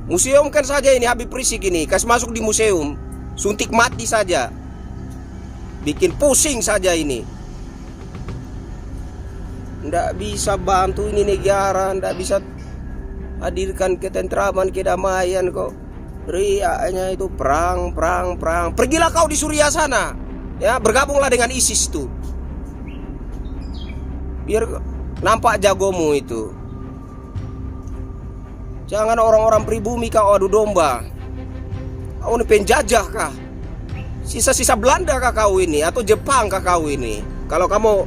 Museumkan saja ini Habib Rizik ini, kasih masuk di museum, suntik mati saja, bikin pusing saja ini. Nggak bisa bantu ini negara, nggak bisa hadirkan ketentraman, kedamaian kok. Riaknya itu perang. Pergilah kau di Suriah sana, ya, bergabunglah dengan ISIS tuh, biar nampak jagomu itu. Jangan orang-orang pribumi kau adu domba. Kau ini penjajah kah? Sisa-sisa Belanda kah kau ini? Atau Jepang kah kau ini? Kalau kamu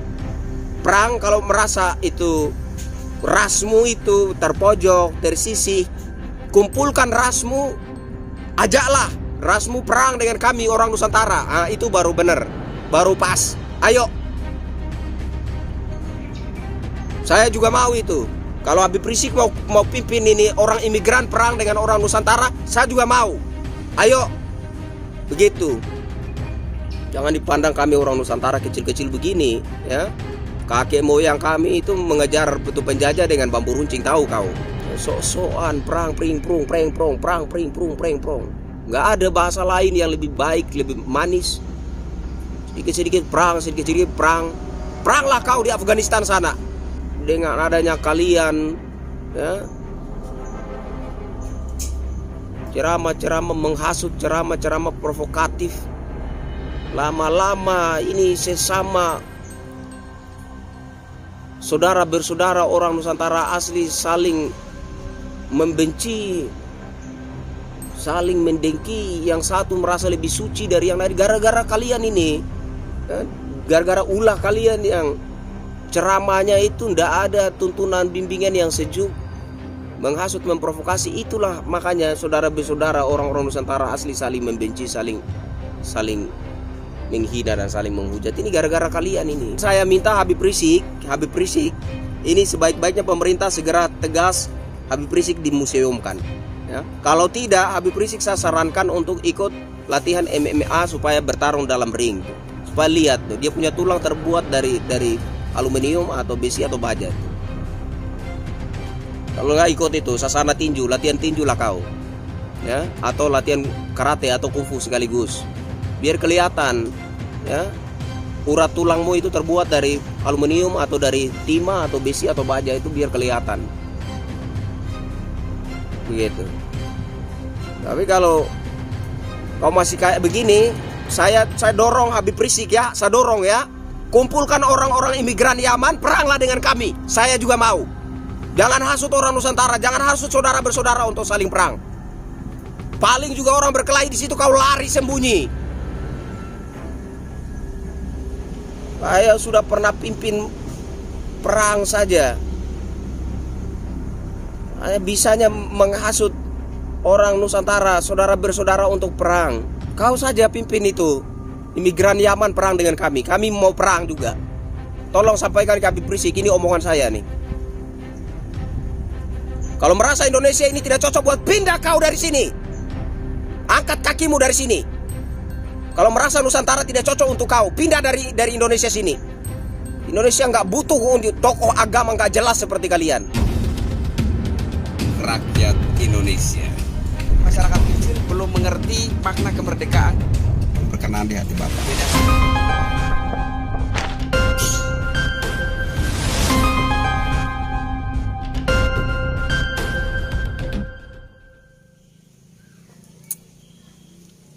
perang, kalau merasa itu rasmu itu terpojok, tersisih, kumpulkan rasmu, ajaklah rasmu perang dengan kami orang Nusantara. Itu baru benar, baru pas. Ayo. Saya juga mau itu. Kalau Habib Rizik mau pimpin ini orang imigran perang dengan orang Nusantara, saya juga mau. Ayo. Begitu. Jangan dipandang kami orang Nusantara kecil-kecil begini, ya. Kakek moyang kami itu mengejar betul penjajah dengan bambu runcing, tahu kau? Sok-sokan perang pring prung perang pring prung. Nggak ada bahasa lain yang lebih baik, lebih manis. Sedikit-sedikit perang, sedikit-sedikit perang. Peranglah kau di Afghanistan sana. Dengan adanya kalian, ya, ceramah-ceramah menghasut, ceramah-ceramah provokatif, lama-lama ini sesama saudara bersaudara orang Nusantara asli saling membenci, saling mendengki. Yang satu merasa lebih suci dari yang lain gara-gara kalian ini, ya, gara-gara ulah kalian yang ceramahnya itu ndak ada tuntunan bimbingan yang sejuk, menghasut, memprovokasi. Itulah makanya saudara bersaudara orang-orang Nusantara asli saling membenci, saling menghina dan saling menghujat. Ini gara-gara kalian ini. Saya minta Habib Rizik ini sebaik-baiknya pemerintah segera tegas Habib Rizik dimuseumkan, ya. Kalau tidak, Habib Rizik saya sarankan untuk ikut latihan MMA supaya bertarung dalam ring, supaya lihat tuh dia punya tulang terbuat dari aluminium atau besi atau baja. Kalau nggak ikut itu sasana tinju, latihan tinju lah kau, ya, atau latihan karate atau kungfu sekaligus, biar kelihatan, ya, urat tulangmu itu terbuat dari aluminium atau dari timah atau besi atau baja, itu biar kelihatan. Begitu. Tapi kalau kau masih kayak begini, saya dorong Habib Rizik, ya, saya dorong, ya. Kumpulkan orang-orang imigran Yaman, peranglah dengan kami. Saya juga mau. Jangan hasut orang Nusantara, jangan hasut saudara bersaudara untuk saling perang. Paling juga orang berkelahi di situ kau lari sembunyi. Saya sudah pernah pimpin perang saja. Saya bisanya menghasut orang Nusantara, saudara bersaudara untuk perang. Kau saja pimpin itu. Imigran Yaman perang dengan kami. Kami mau perang juga. Tolong sampaikan ke Habib Rizik, ini omongan saya nih. Kalau merasa Indonesia ini tidak cocok buat pindah kau dari sini. Angkat kakimu dari sini. Kalau merasa Nusantara tidak cocok untuk kau, pindah dari Indonesia sini. Indonesia nggak butuh tokoh agama nggak jelas seperti kalian. Rakyat Indonesia, masyarakat kecil belum mengerti makna kemerdekaan. Berkenan di hati Bapak.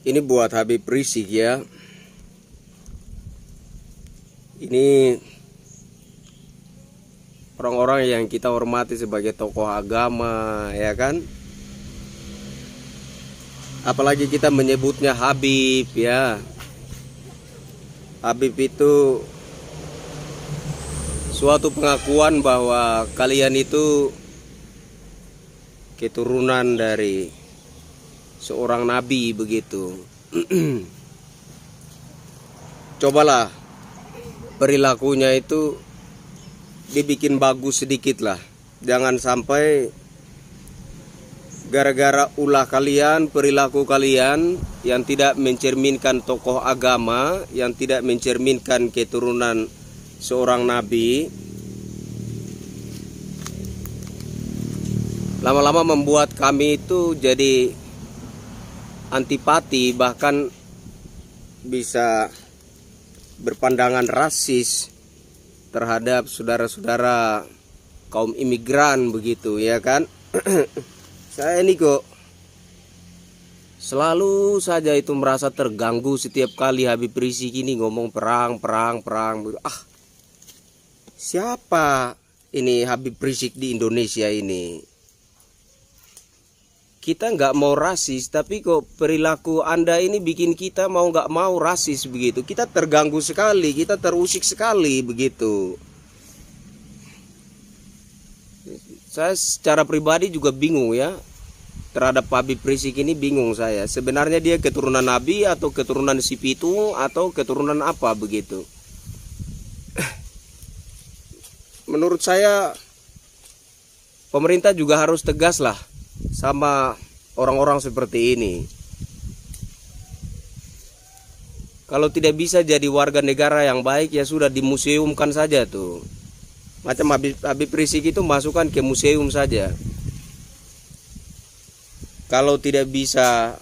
Ini buat Habib Rizik, ya. Ini orang-orang yang kita hormati sebagai tokoh agama, ya kan? Apalagi kita menyebutnya Habib, ya. Habib itu suatu pengakuan bahwa kalian itu keturunan dari seorang nabi, begitu. Cobalah perilakunya itu dibikin bagus sedikit lah. Jangan sampai gara-gara ulah kalian, perilaku kalian yang tidak mencerminkan tokoh agama, yang tidak mencerminkan keturunan seorang nabi, lama-lama membuat kami itu jadi antipati, bahkan bisa berpandangan rasis terhadap saudara-saudara kaum imigran begitu ya kan. Saya ini kok selalu saja itu merasa terganggu setiap kali Habib Rizik ini ngomong perang. Siapa ini Habib Rizik di Indonesia ini? Kita nggak mau rasis, tapi kok perilaku Anda ini bikin kita mau nggak mau rasis begitu. Kita terganggu sekali, kita terusik sekali begitu. Saya secara pribadi juga bingung ya terhadap Habib Rizik ini, bingung saya. Sebenarnya dia keturunan Nabi atau keturunan si Pitung atau keturunan apa begitu. Menurut saya pemerintah juga harus tegas lah sama orang-orang seperti ini. Kalau tidak bisa jadi warga negara yang baik, ya sudah dimuseumkan saja tuh. Macam Habib Rizik itu masukkan ke museum saja. Kalau tidak bisa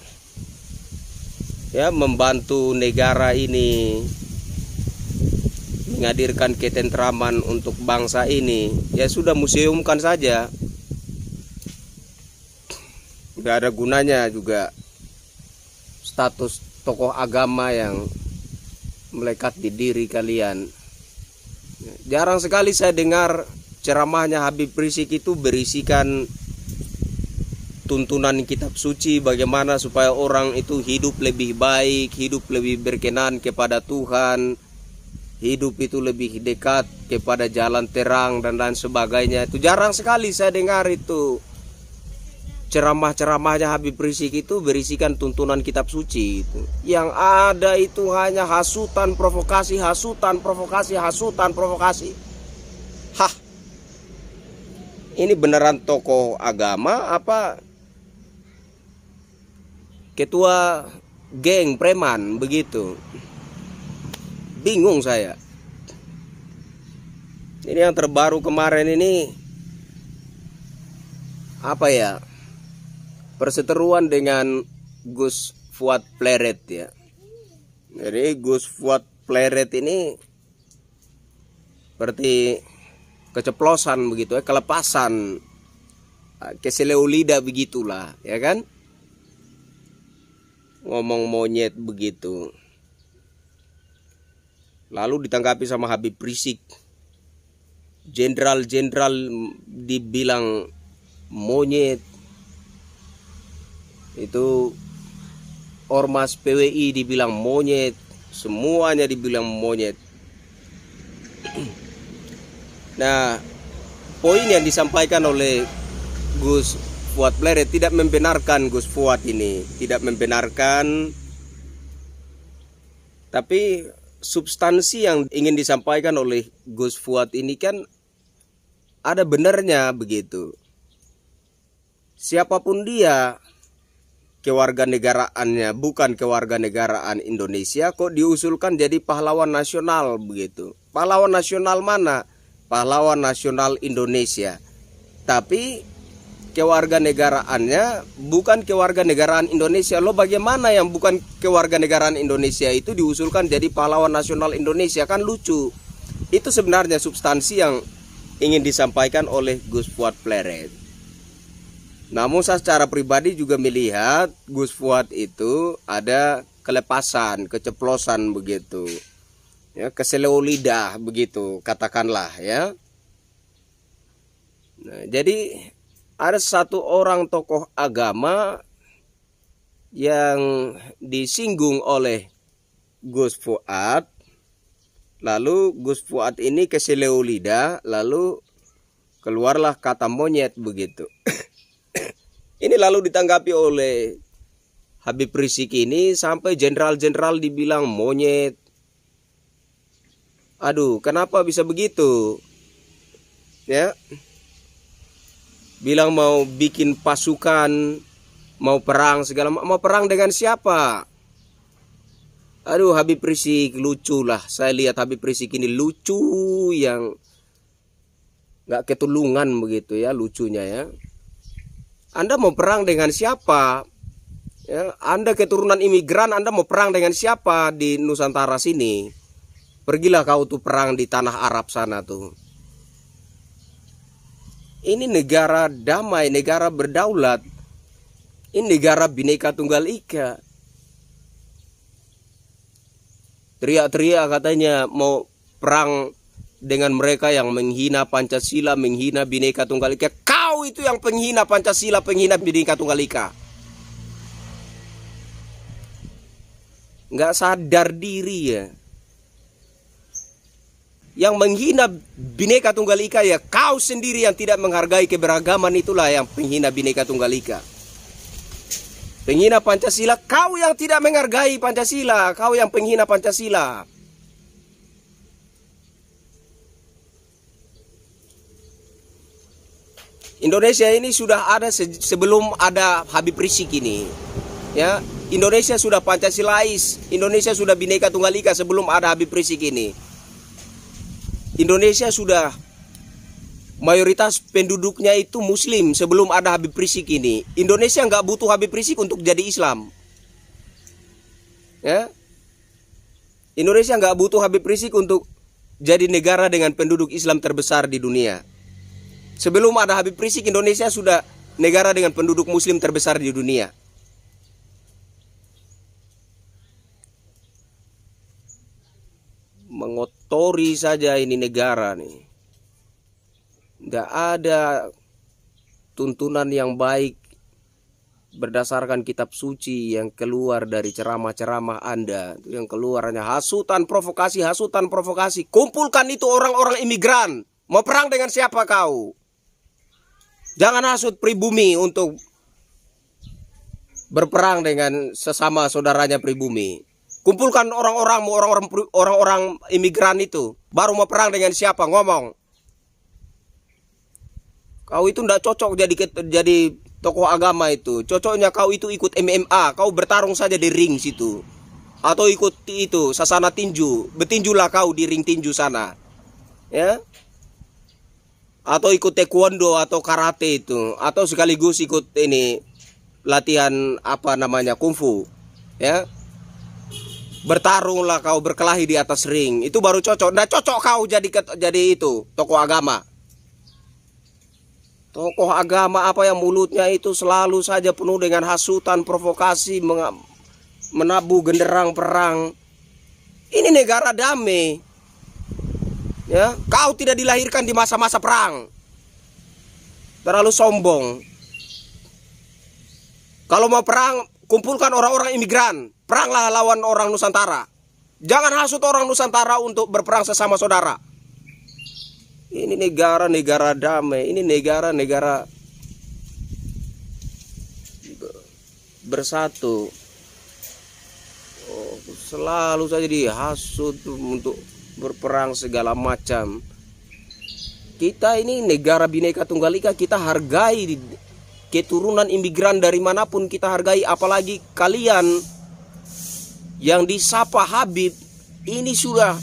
ya membantu negara ini, menghadirkan ketentraman untuk bangsa ini, ya sudah museumkan saja. Gak ada gunanya juga status tokoh agama yang melekat di diri kalian. Jarang sekali saya dengar ceramahnya Habib Rizik itu berisikan tuntunan kitab suci, bagaimana supaya orang itu hidup lebih baik, hidup lebih berkenan kepada Tuhan, hidup itu lebih dekat kepada jalan terang dan lain sebagainya. Itu jarang sekali saya dengar itu. Ceramah-ceramahnya Habib Rizik itu berisikan tuntunan kitab suci itu. Yang ada itu hanya hasutan provokasi. Hah, ini beneran tokoh agama apa ketua geng preman begitu? Bingung saya. Ini yang terbaru kemarin ini apa ya? Perseteruan dengan Gus Fuad Pleret ya. Jadi Gus Fuad Pleret ini seperti keceplosan begitu ya, kelepasan, keseleo lidah begitulah ya kan. Ngomong monyet begitu. Lalu ditanggapi sama Habib Rizik. Jenderal-jenderal dibilang monyet. Itu ormas PWI dibilang monyet, semuanya dibilang monyet. Nah, poin yang disampaikan oleh Gus Fuad Pleret tidak membenarkan Gus Fuad ini, tidak membenarkan. Tapi substansi yang ingin disampaikan oleh Gus Fuad ini kan ada benarnya begitu. Siapapun dia, kewarganegaraannya bukan kewarganegaraan Indonesia, kok diusulkan jadi pahlawan nasional begitu. Pahlawan nasional mana? Pahlawan nasional Indonesia. Tapi kewarganegaraannya bukan kewarganegaraan Indonesia. Loh, bagaimana yang bukan kewarganegaraan Indonesia itu diusulkan jadi pahlawan nasional Indonesia? Kan lucu. Itu sebenarnya substansi yang ingin disampaikan oleh Gus Fuad Pleret. Namun saya secara pribadi juga melihat Gus Fuad itu ada kelepasan, keceplosan begitu. Ya, keseleo lidah begitu katakanlah ya. Nah, jadi ada satu orang tokoh agama yang disinggung oleh Gus Fuad. Lalu Gus Fuad ini keseleo lidah, lalu keluarlah kata monyet begitu. Ini lalu ditanggapi oleh Habib Rizik ini sampai jenderal-jenderal dibilang monyet. Aduh, kenapa bisa begitu? Ya. Bilang mau bikin pasukan, mau perang segala, mau perang dengan siapa? Aduh, Habib Rizik lucu lah. Saya lihat Habib Rizik ini lucu yang nggak ketulungan begitu ya, lucunya ya. Anda mau perang dengan siapa? Ya, Anda keturunan imigran, Anda mau perang dengan siapa di Nusantara sini? Pergilah kau tuh perang di tanah Arab sana tuh. Ini negara damai, negara berdaulat. Ini negara Bhinneka Tunggal Ika. Teriak-teriak katanya mau perang dengan mereka yang menghina Pancasila, menghina Bhinneka Tunggal Ika. Kau itu yang penghina Pancasila, penghina Bhinneka Tunggal Ika. Nggak sadar diri ya. Yang menghina Bhinneka Tunggal Ika ya kau sendiri yang tidak menghargai keberagaman, itulah yang penghina Bhinneka Tunggal Ika. Penghina Pancasila, kau yang tidak menghargai Pancasila, kau yang penghina Pancasila. Indonesia ini sudah ada sebelum ada Habib Rizik ini. Ya, Indonesia sudah Pancasilais, Indonesia sudah Bhinneka Tunggal Ika sebelum ada Habib Rizik ini. Indonesia sudah mayoritas penduduknya itu Muslim sebelum ada Habib Rizik ini. Indonesia nggak butuh Habib Rizik untuk jadi Islam. Ya, Indonesia nggak butuh Habib Rizik untuk jadi negara dengan penduduk Islam terbesar di dunia. Sebelum ada Habib Rizik, Indonesia sudah negara dengan penduduk Muslim terbesar di dunia. Mengotori saja ini negara nih. Nggak ada tuntunan yang baik berdasarkan kitab suci yang keluar dari ceramah-ceramah Anda. Yang keluar hanya hasutan provokasi, hasutan provokasi. Kumpulkan itu orang-orang imigran. Mau perang dengan siapa kau? Jangan hasut pribumi untuk berperang dengan sesama saudaranya pribumi. Kumpulkan orang-orang imigran itu. Baru mau perang dengan siapa? Ngomong. Kau itu tidak cocok jadi tokoh agama itu. Cocoknya kau itu ikut MMA. Kau bertarung saja di ring situ. Atau ikut itu sasana tinju. Bertinjulah kau di ring tinju sana. Ya. Atau ikut taekwondo atau karate itu. Atau sekaligus ikut ini latihan apa namanya kungfu. Ya. Bertarunglah kau, berkelahi di atas ring. Itu baru cocok. Nggak cocok kau jadi itu tokoh agama. Tokoh agama apa yang mulutnya itu selalu saja penuh dengan hasutan, provokasi, menabuh genderang perang. Ini negara damai. Ya, kau tidak dilahirkan di masa-masa perang. Terlalu sombong. Kalau mau perang, kumpulkan orang-orang imigran. Peranglah lawan orang Nusantara. Jangan hasut orang Nusantara untuk berperang sesama saudara. Ini negara-negara damai. Ini negara-negara bersatu. Selalu saja dihasut untuk berperang segala macam. Kita ini negara Bhinneka Tunggal Ika. Kita hargai keturunan imigran dari manapun, kita hargai. Apalagi kalian yang disapa Habib ini sudah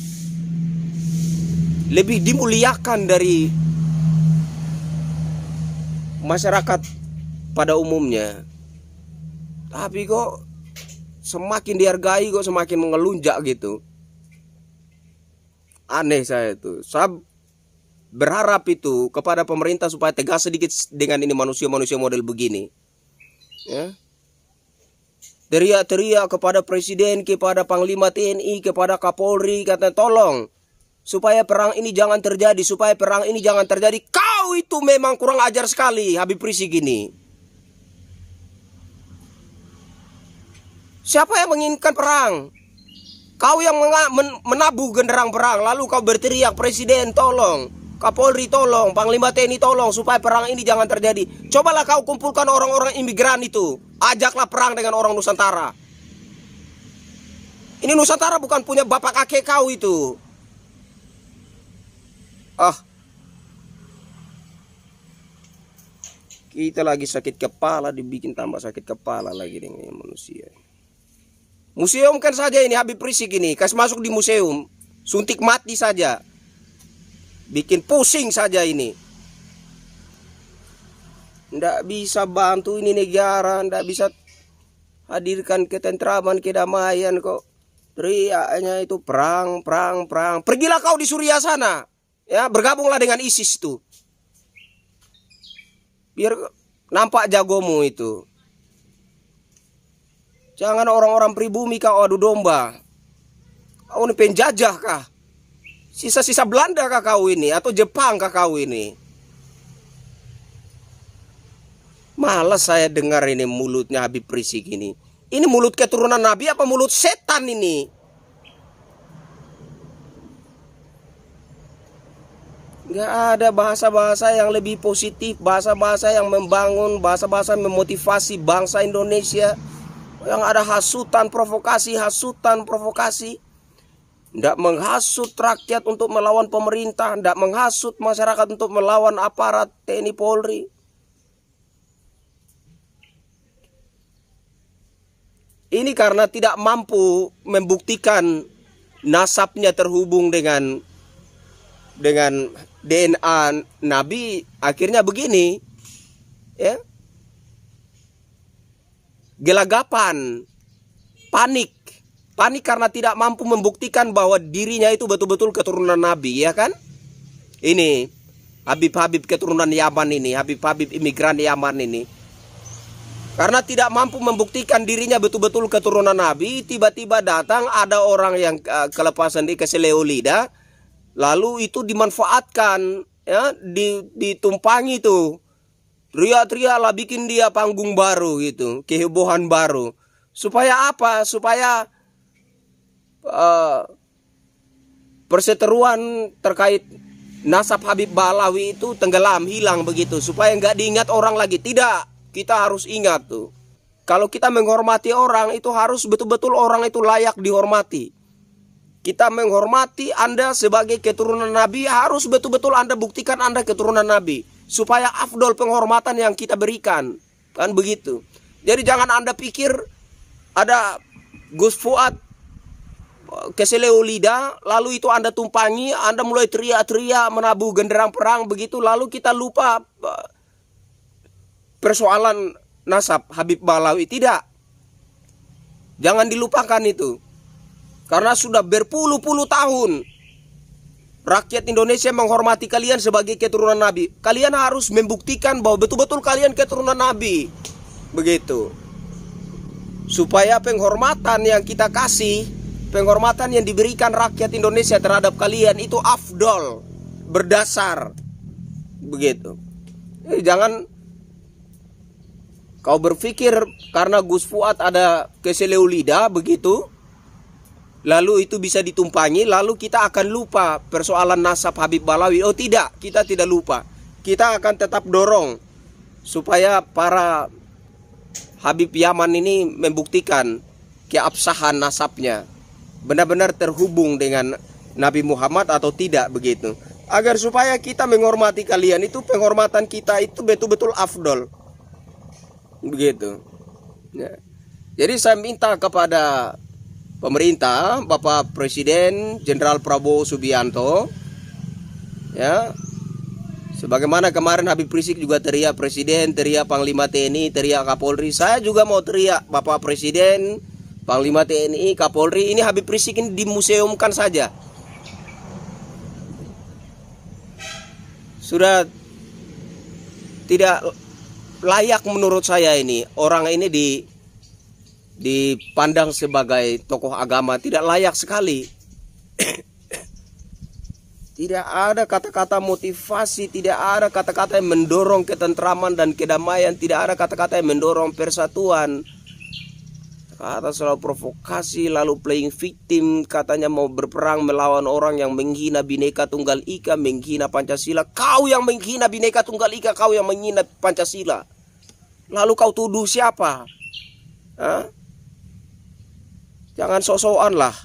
lebih dimuliakan dari masyarakat pada umumnya. Tapi kok semakin dihargai kok semakin mengelunjak gitu. Aneh saya itu. Saya berharap itu kepada pemerintah supaya tegas sedikit dengan ini manusia-manusia model begini. Ya. Teriak-teriak kepada presiden, kepada panglima TNI, kepada Kapolri, kata tolong supaya perang ini jangan terjadi, supaya perang ini jangan terjadi. Kau itu memang kurang ajar sekali, Habib Rizik ini. Siapa yang menginginkan perang? Kau yang menabuh genderang perang, lalu kau berteriak presiden tolong, Kapolri tolong, panglima TNI tolong supaya perang ini jangan terjadi. Cobalah kau kumpulkan orang-orang imigran itu. Ajaklah perang dengan orang Nusantara. Ini Nusantara bukan punya bapak kakek kau itu. Kita lagi sakit kepala, dibikin tambah sakit kepala lagi dengan manusia. Museum kan saja ini Habib Rizik ini. Kasih masuk di museum. Suntik mati saja. Bikin pusing saja ini. ndak bisa bantu ini negara, ndak bisa hadirkan ketentraman, kedamaian kok. Teriaknya itu perang, perang, perang. Pergilah kau di Suriah sana, ya, bergabunglah dengan ISIS itu. Biar nampak jagomu itu. Jangan orang-orang pribumi kau adu domba. Kau ini penjajah kah? Sisa-sisa Belanda kah kau ini? Atau Jepang kah kau ini? Malas saya dengar ini mulutnya Habib Rizik ini. Ini mulut keturunan Nabi apa mulut setan ini? Gak ada bahasa-bahasa yang lebih positif, bahasa-bahasa yang membangun, bahasa-bahasa memotivasi bangsa Indonesia. Yang ada hasutan, provokasi, hasutan, provokasi. Tidak menghasut rakyat untuk melawan pemerintah, tidak menghasut masyarakat untuk melawan aparat TNI Polri. Ini karena tidak mampu membuktikan nasabnya terhubung dengan DNA Nabi, akhirnya begini, ya, gelagapan, panik karena tidak mampu membuktikan bahwa dirinya itu betul-betul keturunan Nabi, ya kan? Ini Habib-habib keturunan Yaman ini, Habib-habib imigran Yaman ini, karena tidak mampu membuktikan dirinya betul-betul keturunan Nabi, tiba-tiba datang ada orang yang kelepasan di Keseleolida, lalu itu dimanfaatkan, ya, ditumpangi tuh, teriak-teriak lah, bikin dia panggung baru gitu, kehebohan baru. Supaya apa? Supaya perseteruan terkait nasab Habib Balawi itu tenggelam, hilang begitu, supaya nggak diingat orang lagi. Tidak. Kita harus ingat tuh, kalau kita menghormati orang itu harus betul-betul orang itu layak dihormati. Kita menghormati Anda sebagai keturunan Nabi, harus betul-betul Anda buktikan Anda keturunan Nabi, supaya afdol penghormatan yang kita berikan, kan begitu. Jadi jangan Anda pikir ada Gus Fuad Keseleolida, lalu itu Anda tumpangi, Anda mulai teriak-teriak menabuh genderang perang begitu, lalu kita lupa persoalan nasab Habib Balawi. Tidak, jangan dilupakan itu. Karena sudah berpuluh-puluh tahun rakyat Indonesia menghormati kalian sebagai keturunan Nabi. Kalian harus membuktikan bahwa betul-betul kalian keturunan Nabi. Begitu. Supaya penghormatan yang kita kasih, penghormatan yang diberikan rakyat Indonesia terhadap kalian itu afdol, berdasar. Begitu. Jangan kau berpikir karena Gus Fuad ada Keseleolida begitu, lalu itu bisa ditumpangi, lalu kita akan lupa persoalan nasab Habib Balawi. Oh tidak, kita tidak lupa. Kita akan tetap dorong supaya para Habib Yaman ini membuktikan keabsahan nasabnya, benar-benar terhubung dengan Nabi Muhammad atau tidak begitu. Agar supaya kita menghormati kalian itu, penghormatan kita itu betul-betul afdol. Begitu. Ya. Jadi saya minta kepada pemerintah, Bapak Presiden Jenderal Prabowo Subianto, ya, sebagaimana kemarin Habib Rizik juga teriak Presiden, teriak Panglima TNI, teriak Kapolri, saya juga mau teriak Bapak Presiden, Panglima TNI, Kapolri. Ini Habib Rizik ini dimuseumkan saja. Sudah tidak layak menurut saya ini. Orang ini dipandang sebagai tokoh agama, tidak layak sekali. Tidak ada kata-kata motivasi, tidak ada kata-kata yang mendorong ketentraman dan kedamaian, tidak ada kata-kata yang mendorong persatuan. Kata selalu provokasi, lalu playing victim, katanya mau berperang melawan orang yang menghina Bhinneka Tunggal Ika, menghina Pancasila. Kau yang menghina Bhinneka Tunggal Ika, kau yang menghina Pancasila. Lalu kau tuduh siapa? Hah? Jangan sok-sokan lah.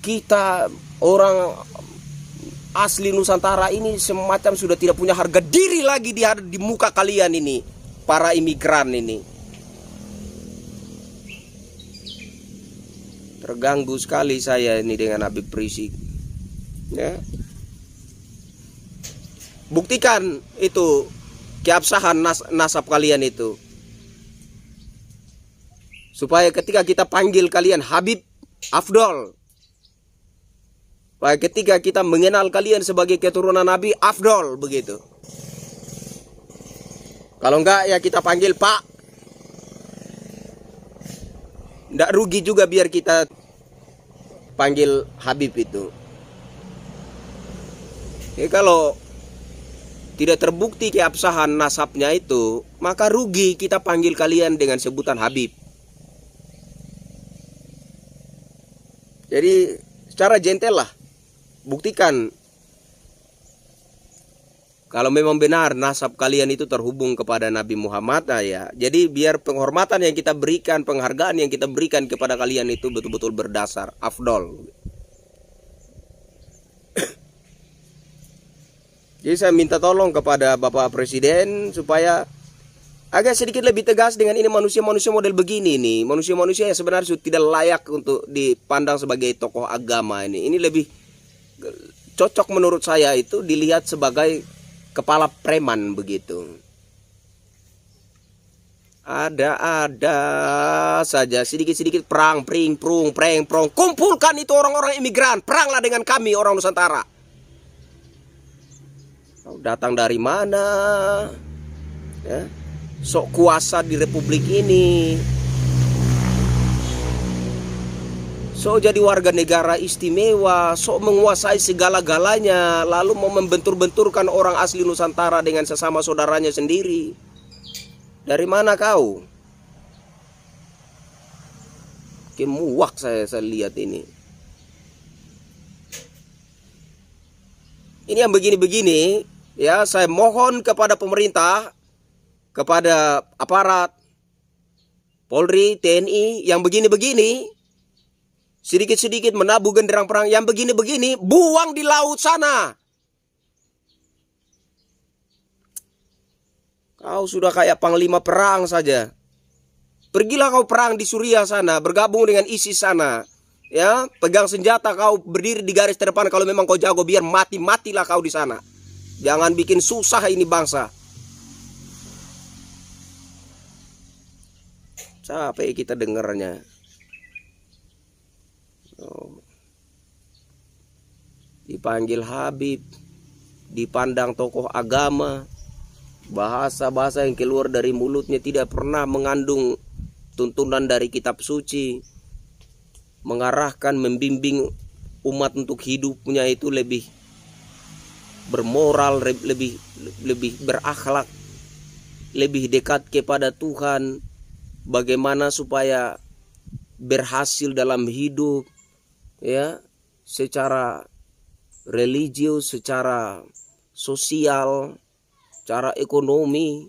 Kita orang asli Nusantara ini semacam sudah tidak punya harga diri lagi di muka kalian ini, para imigran ini. Terganggu sekali saya ini dengan Habib Rizik. Ya. Buktikan itu keabsahan nasab kalian itu. Supaya ketika kita panggil kalian Habib, afdol. Supaya ketika kita mengenal kalian sebagai keturunan Nabi, afdol, begitu. Kalau enggak ya kita panggil Pak. Nggak rugi juga biar kita panggil Habib itu. Ya, kalau tidak terbukti keabsahan nasabnya itu, maka rugi kita panggil kalian dengan sebutan Habib. Jadi secara gentle lah, buktikan kalau memang benar nasab kalian itu terhubung kepada Nabi Muhammad, ya. Jadi biar penghormatan yang kita berikan, penghargaan yang kita berikan kepada kalian itu betul-betul berdasar, afdol. Jadi saya minta tolong kepada Bapak Presiden supaya agak sedikit lebih tegas dengan ini manusia-manusia model begini nih. Manusia-manusia yang sebenarnya sudah tidak layak untuk dipandang sebagai tokoh agama ini. Ini lebih cocok menurut saya itu dilihat sebagai kepala preman begitu. Ada saja sedikit-sedikit perang, pring, prung, preng, prong. Kumpulkan itu orang-orang imigran, peranglah dengan kami orang Nusantara. Kau datang dari mana? Ya, sok kuasa di republik ini. So jadi warga negara istimewa, so menguasai segala-galanya, lalu mau membentur-benturkan orang asli Nusantara dengan sesama saudaranya sendiri. Dari mana kau? Kemuak saya lihat ini. Ini yang begini-begini, ya saya mohon kepada pemerintah, kepada aparat, Polri, TNI, yang begini-begini, sedikit-sedikit menabuh genderang perang yang begini-begini, buang di laut sana. Kau sudah kayak panglima perang saja. Pergilah kau perang di Suriah sana, bergabung dengan ISIS sana. Ya, pegang senjata, kau berdiri di garis terdepan kalau memang kau jago, biar mati-matilah kau di sana. Jangan bikin susah ini bangsa. Capek kita dengarnya. Dipanggil Habib, dipandang tokoh agama, bahasa-bahasa yang keluar dari mulutnya tidak pernah mengandung tuntunan dari kitab suci, mengarahkan, membimbing umat untuk hidupnya itu lebih bermoral, lebih berakhlak, lebih dekat kepada Tuhan, bagaimana supaya berhasil dalam hidup, ya, secara religius, secara sosial, secara ekonomi.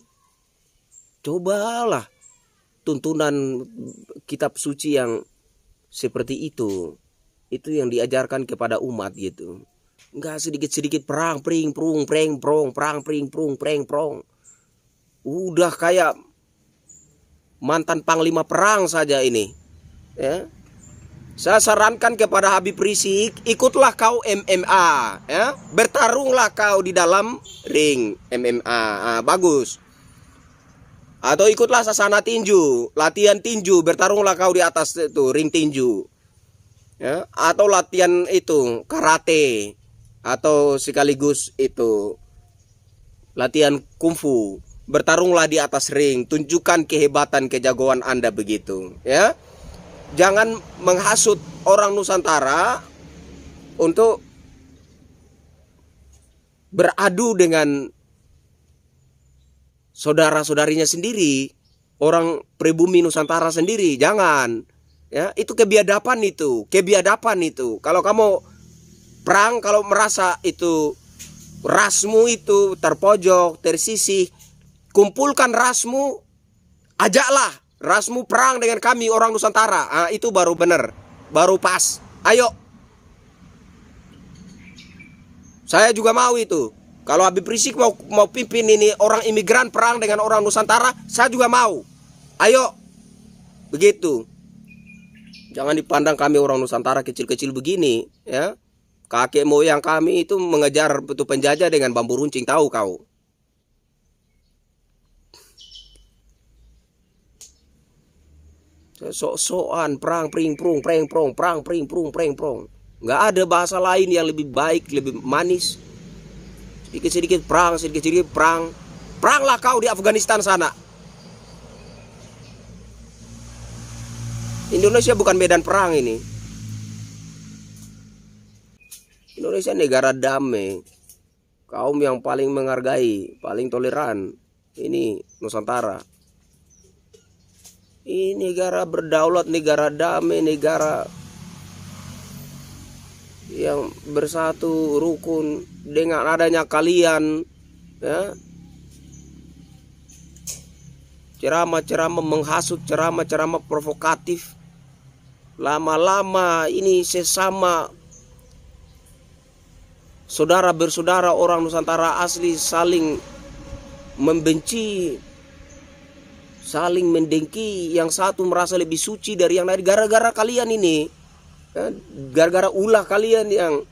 Cobalah tuntunan kitab suci yang seperti itu yang diajarkan kepada umat gitu. Enggak sedikit-sedikit perang, pring, prung, preng, prong, perang, pring, prung, preng, prong. Udah kayak mantan panglima perang saja ini. Ya. Saya sarankan kepada Habib Rizik, ikutlah kau MMA, ya. Bertarunglah kau di dalam ring MMA. Bagus. Atau ikutlah sasana tinju, latihan tinju, bertarunglah kau di atas itu ring tinju. Ya, atau latihan itu karate, atau sekaligus itu latihan kungfu. Bertarunglah di atas ring, tunjukkan kehebatan, kejagoan Anda begitu, ya. Jangan menghasut orang Nusantara untuk beradu dengan saudara-saudarinya sendiri, orang pribumi Nusantara sendiri. Jangan, ya, itu kebiadaban itu, Kalau kamu perang, kalau merasa itu rasmu itu terpojok, tersisih, kumpulkan rasmu, ajaklah rasmu perang dengan kami orang Nusantara. Itu baru benar, baru pas. Ayo, saya juga mau itu. Kalau Habib Rizik mau pimpin ini orang imigran perang dengan orang Nusantara, saya juga mau. Ayo, begitu. Jangan dipandang kami orang Nusantara kecil-kecil begini, ya. Kakek moyang kami itu mengejar itu penjajah dengan bambu runcing, tahu kau? Sok-sokan perang pring prung preng prong perang pring prung preng prong. Nggak ada bahasa lain yang lebih baik, lebih manis. Sedikit-sedikit perang, sedikit-sedikit perang. Peranglah kau di Afghanistan sana. Indonesia bukan medan perang ini. Indonesia negara damai. Kaum yang paling menghargai, paling toleran. Ini Nusantara. Ini negara berdaulat, negara damai, negara yang bersatu, rukun. Dengan adanya kalian, ya, ceramah-ceramah menghasut, ceramah-ceramah provokatif, lama-lama ini sesama saudara bersaudara orang Nusantara asli saling membenci, saling mendengki. Yang satu merasa lebih suci dari yang lain gara-gara kalian ini, gara-gara ulah kalian yang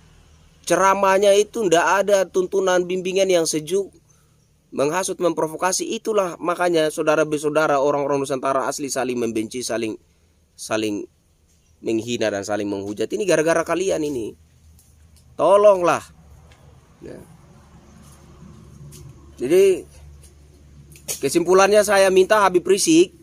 ceramahnya itu ndak ada tuntunan bimbingan yang sejuk, menghasut, memprovokasi. Itulah makanya saudara bersaudara orang-orang Nusantara asli saling membenci, saling menghina dan saling menghujat. Ini gara-gara kalian ini. Tolonglah. Ya. Jadi kesimpulannya saya minta Habib Rizik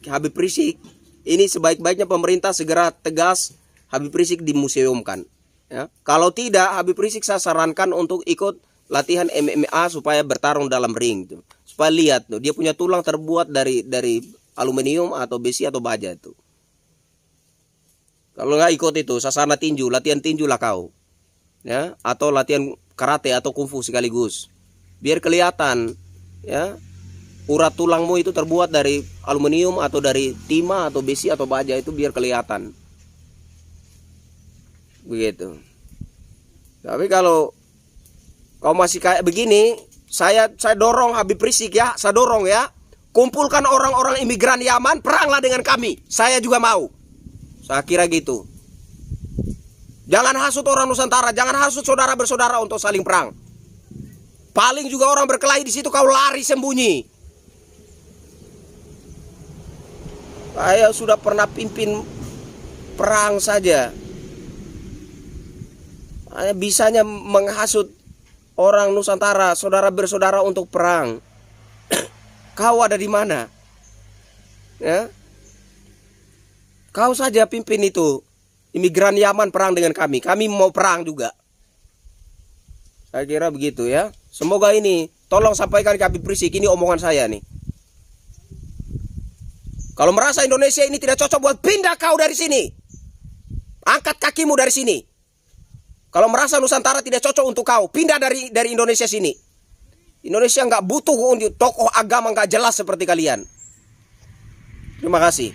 ini sebaik-baiknya pemerintah segera tegas Habib Rizik dimuseumkan. Ya. Kalau tidak, Habib Rizik saya sarankan untuk ikut latihan MMA supaya bertarung dalam ring tuh. Supaya lihat tuh, dia punya tulang terbuat dari aluminium atau besi atau baja itu. Kalau nggak ikut itu sasana tinju, latihan tinju lah kau. Ya, atau latihan karate atau kungfu sekaligus. Biar kelihatan, ya, urat tulangmu itu terbuat dari aluminium atau dari timah atau besi atau baja, itu biar kelihatan. Begitu. Tapi kalau kau masih kayak begini, saya dorong Habib Rizik ya, saya dorong ya. Kumpulkan orang-orang imigran Yaman, peranglah dengan kami. Saya juga mau. Saya kira gitu. Jangan hasut orang Nusantara, jangan hasut saudara bersaudara untuk saling perang. Paling juga orang berkelahi di situ kau lari sembunyi. Saya sudah pernah pimpin perang saja. Bisanya menghasut orang Nusantara, saudara bersaudara untuk perang. Kau ada di mana? Ya? Kau saja pimpin itu. Imigran Yaman perang dengan kami. Kami mau perang juga. Saya kira begitu ya. Semoga ini tolong sampaikan ke Habib Rizik, ini omongan saya nih. Kalau merasa Indonesia ini tidak cocok buat pindah kau dari sini. Angkat kakimu dari sini. Kalau merasa Nusantara tidak cocok untuk kau, pindah dari Indonesia sini. Indonesia nggak butuh tokoh agama nggak jelas seperti kalian. Terima kasih.